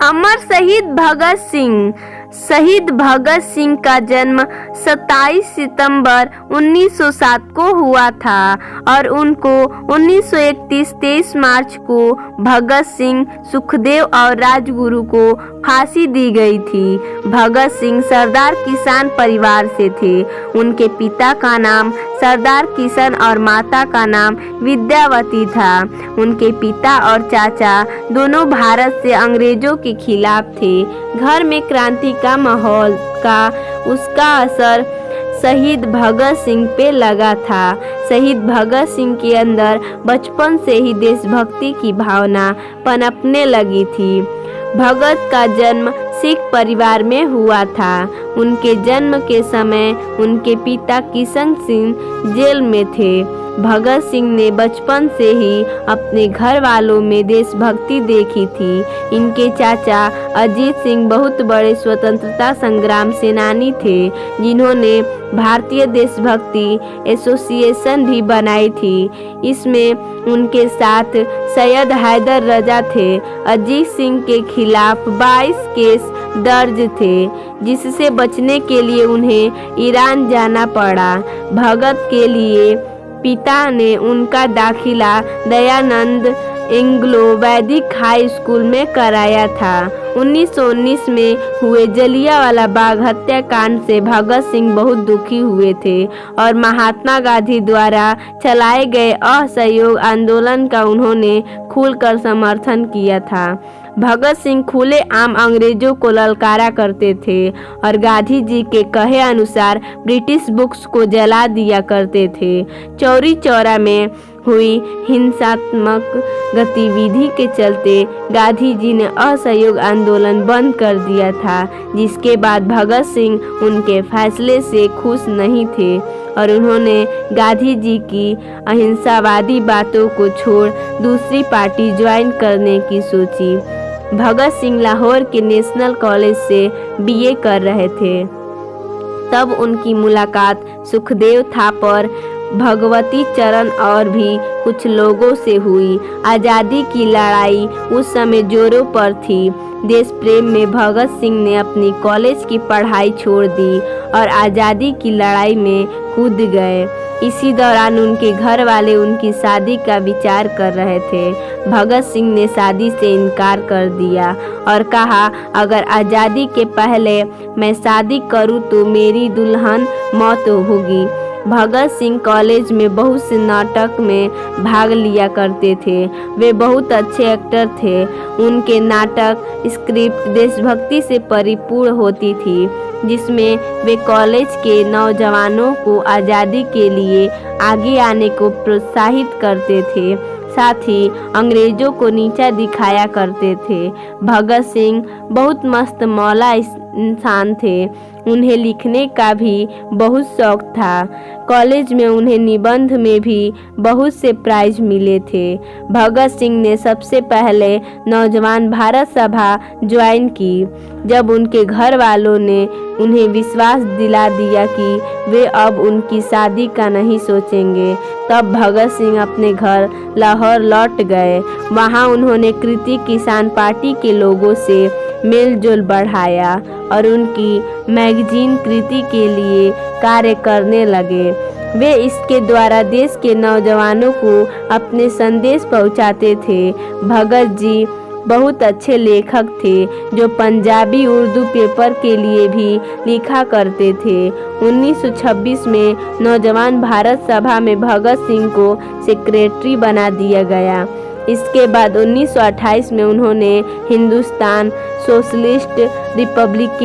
अमर शहीद भगत सिंह का जन्म 27 सितंबर 1907 को हुआ था और उनको 1931 23 मार्च को भगत सिंह, सुखदेव और राजगुरु को फांसी दी गई थी। भगत सिंह सरदार किसान परिवार से थे। उनके पिता का नाम सरदार किशन और माता का नाम विद्यावती था। उनके पिता और चाचा दोनों भारत से अंग्रेजों के खिलाफ थे। घर में क्रांति का माहौल का उसका असर शहीद भगत सिंह पे लगा था। शहीद भगत सिंह के अंदर बचपन से ही देशभक्ति की भावना पनपने लगी थी। भगत का जन्म सिख परिवार में हुआ था। उनके जन्म के समय उनके पिता किशन सिंह जेल में थे। भगत सिंह ने बचपन से ही अपने घर वालों में देशभक्ति देखी थी। इनके चाचा अजीत सिंह बहुत बड़े स्वतंत्रता संग्राम सेनानी थे, जिन्होंने भारतीय देशभक्ति एसोसिएशन भी बनाई थी। इसमें उनके साथ सैयद हैदर रजा थे। अजीत सिंह के खिलाफ 22 केस दर्ज थे, जिससे बचने के लिए उन्हें ईरान जाना पड़ा। भगत के लिए पिता ने उनका दाखिला दयानंद एंग्लो वैदिक हाई स्कूल में कराया था। 1919 में हुए जलियांवाला बाग हत्याकांड से भगत सिंह बहुत दुखी हुए थे और महात्मा गांधी द्वारा चलाए गए असहयोग आंदोलन का उन्होंने खुलकर समर्थन किया था। भगत सिंह खुले आम अंग्रेजों को ललकारा करते थे और गांधी जी के कहे अनुसार ब्रिटिश बुक्स को जला दिया करते थे। चौरी चौरा में हुई हिंसात्मक गतिविधि के चलते गांधी जी ने असहयोग आंदोलन बंद कर दिया था, जिसके बाद भगत सिंह उनके फैसले से खुश नहीं थे और उन्होंने गांधी जी की अहिंसावादी बातों को छोड़ दूसरी पार्टी ज्वाइन करने की सोची। भगत सिंह लाहौर के नेशनल कॉलेज से बीए कर रहे थे। तब उनकी मुलाकात सुखदेव थापर, भगवती चरण और भी कुछ लोगों से हुई। आज़ादी की लड़ाई उस समय जोरों पर थी। देश प्रेम में भगत सिंह ने अपनी कॉलेज की पढ़ाई छोड़ दी और आज़ादी की लड़ाई में कूद गए। इसी दौरान उनके घर वाले उनकी शादी का विचार कर रहे थे। भगत सिंह ने शादी से इनकार कर दिया और कहा, अगर आज़ादी के पहले मैं शादी करूं तो मेरी दुल्हन मौत होगी। भगत सिंह कॉलेज में बहुत से नाटक में भाग लिया करते थे। वे बहुत अच्छे एक्टर थे। उनके नाटक स्क्रिप्ट देशभक्ति से परिपूर्ण होती थी, जिसमें वे कॉलेज के नौजवानों को आज़ादी के लिए आगे आने को प्रोत्साहित करते थे, साथ ही अंग्रेजों को नीचा दिखाया करते थे। भगत सिंह बहुत मस्त मौला इंसान थे। उन्हें लिखने का भी बहुत शौक था। कॉलेज में उन्हें निबंध में भी बहुत से प्राइज मिले थे। भगत सिंह ने सबसे पहले नौजवान भारत सभा ज्वाइन की। जब उनके घर वालों ने उन्हें विश्वास दिला दिया कि वे अब उनकी शादी का नहीं सोचेंगे, तब भगत सिंह अपने घर लाहौर लौट गए। वहां उन्होंने कृति किसान पार्टी के लोगों से मेलजोल बढ़ाया और उनकी मैगजीन कृति के लिए कार्य करने लगे। वे इसके द्वारा देश के नौजवानों को अपने संदेश पहुंचाते थे। भगत जी बहुत अच्छे लेखक थे, जो पंजाबी उर्दू पेपर के लिए भी लिखा करते थे। 1926 में नौजवान भारत सभा में भगत सिंह को सेक्रेटरी बना दिया गया। इसके बाद 1928 में उन्होंने Hindustan socialist Republic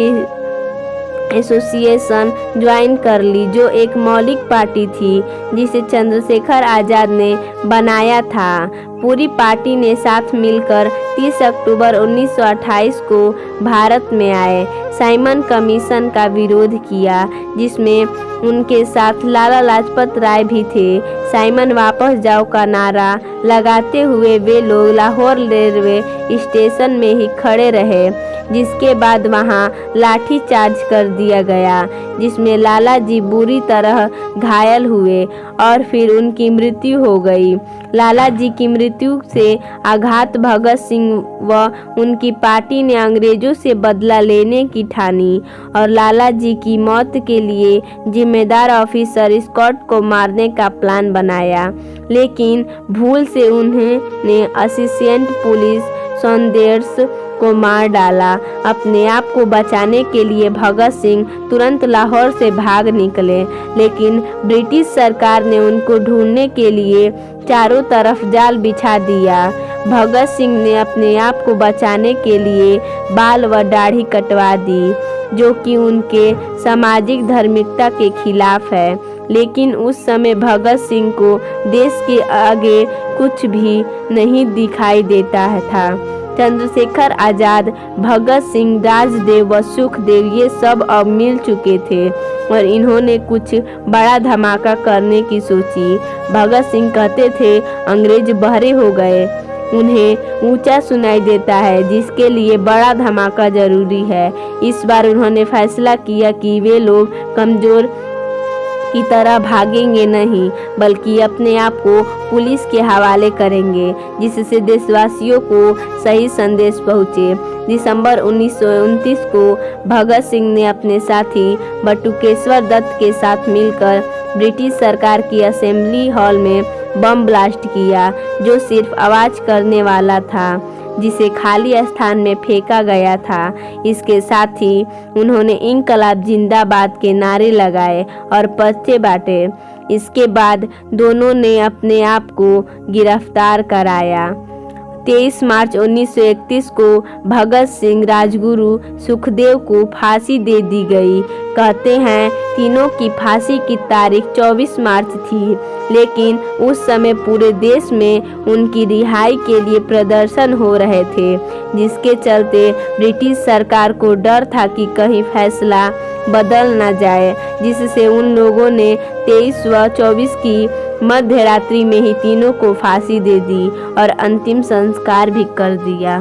association join कर ली, जो एक मौलिक पार्टी थी जिसे चंद्रशेखर आज़ाद ने बनाया था। पूरी पार्टी ने साथ मिलकर 30 अक्टूबर 1928 को भारत में आए। साइमन कमीशन का विरोध किया, जिसमें उनके साथ लाला लाजपत राय भी थे। साइमन वापस जाओ का नारा लगाते हुए वे लोग लाहौर रेलवे स्टेशन में ही खड़े रहे, जिसके बाद वहां लाठी चार्ज कर दिया गया, जिसमें लाला जी बुरी तरह घायल हुए और फिर उनकी मृत्यु हो गई। लाला जी की मृत्यु से आघात भगत सिंह व उनकी पार्टी ने अंग्रेजों से बदला लेने की ठानी और लाला जी की मौत के लिए जिम्मेदार ऑफिसर स्कॉट को मारने का प्लान बनाया, लेकिन भूल से उन्होंने असिस्टेंट पुलिस सॉन्डेर्स को मार डाला। अपने आप को बचाने के लिए भगत सिंह तुरंत लाहौर से भाग निकले, लेकिन ब्रिटिश सरकार ने उनको ढूंढने के लिए चारों तरफ जाल बिछा दिया। भगत सिंह ने अपने आप को बचाने के लिए बाल व दाढ़ी कटवा दी, जो कि उनके सामाजिक धार्मिकता के खिलाफ है, लेकिन उस समय भगत सिंह को देश के आगे कुछ भी नहीं दिखाई देता था। चंद्रशेखर आजाद, भगत सिंह, राजदेव व सुखदेव ये सब अब मिल चुके थे और इन्होंने कुछ बड़ा धमाका करने की सोची। भगत सिंह कहते थे अंग्रेज बहरे हो गए, उन्हें ऊंचा सुनाई देता है, जिसके लिए बड़ा धमाका जरूरी है। इस बार उन्होंने फैसला किया कि वे लोग कमजोर की तरह भागेंगे नहीं, बल्कि अपने आप को पुलिस के हवाले करेंगे, जिससे देशवासियों को सही संदेश पहुँचे। दिसंबर 1929 को भगत सिंह ने अपने साथी बटुकेश्वर दत्त के साथ मिलकर ब्रिटिश सरकार की असेंबली हॉल में बम ब्लास्ट किया, जो सिर्फ आवाज करने वाला था, जिसे खाली स्थान में फेंका गया था। इसके साथ ही उन्होंने इंकलाब जिंदाबाद के नारे लगाए और पर्चे बांटे। इसके बाद दोनों ने अपने आप को गिरफ्तार कराया। 23 मार्च 1931 को भगत सिंह, राजगुरु, सुखदेव को फांसी दे दी गई। कहते हैं तीनों की फांसी की तारीख 24 मार्च थी, लेकिन उस समय पूरे देश में उनकी रिहाई के लिए प्रदर्शन हो रहे थे, जिसके चलते ब्रिटिश सरकार को डर था कि कहीं फैसला बदल न जाए, जिससे उन लोगों ने 23 व 24 की मध्य रात्रि में ही तीनों को फांसी दे दी और अंतिम संस्कार भी कर दिया।